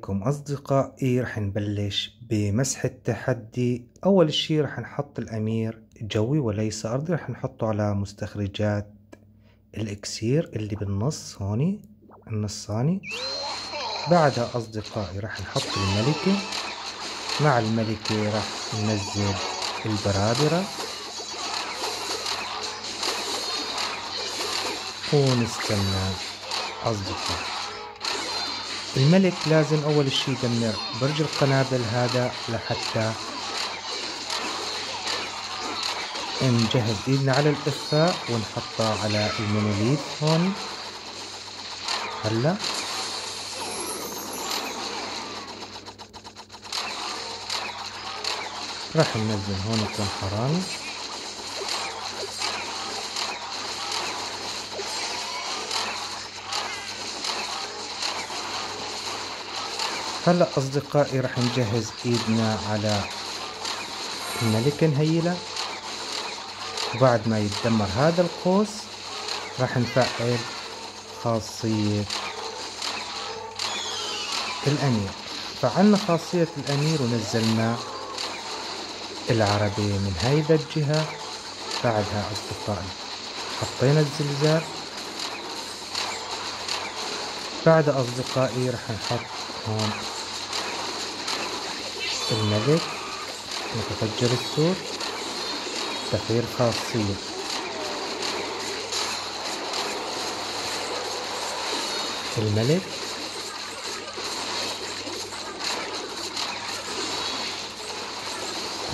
عليكم أصدقائي، رح نبلش بمسح التحدي. أول شي رح نحط الأمير جوي وليس أرضي، رح نحطه على مستخرجات الإكسير اللي بالنص هوني النصاني. بعدها أصدقائي رح نحط الملكة، مع الملكة رح ننزل البرابرة ونستنى. أصدقائي الملك لازم أول شي يدمر برج القنابل هذا لحتى نجهز ايدنا على الإخفاء ونحطها على المونوليث هون. هلا راح ننزل هون كم حرامي. هلا أصدقائي رح نجهز ايدنا على الملك نهيلة، وبعد ما يتدمر هذا القوس راح نفعل خاصية الأمير. فعلنا خاصية الأمير ونزلنا العربي من هيدا الجهة. بعدها أصدقائي حطينا الزلزال. بعد أصدقائي رح نحط هون الملك متفجر السور، تفعيل خاصية الملك.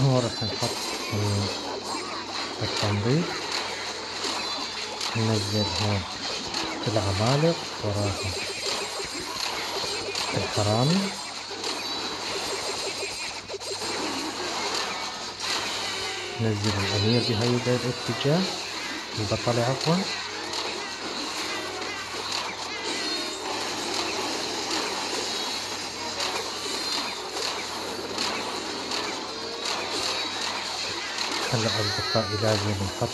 هون رح نحط التنظيف، ننزل هون العمالق وراهم الحرامي. ننزل الأمير بهيدا الاتجاه، البطل عفوا. هلا أصدقائي لازم نحط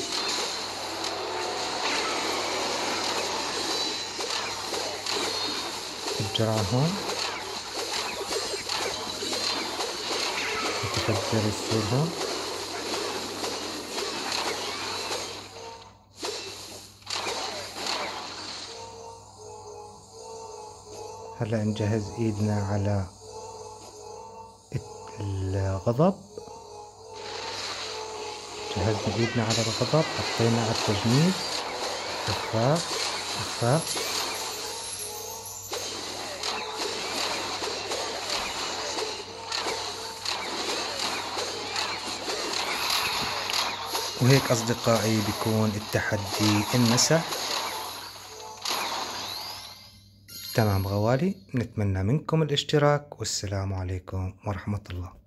الجرعة هون، متفجر السور هون. هلا نجهز ايدنا على الغضب. جهزنا ايدنا على الغضب، حطينا على التجميد إخفاء إخفاء. وهيك أصدقائي بيكون التحدي انمسح. تمام غوالي، نتمنى منكم الاشتراك، والسلام عليكم ورحمة الله.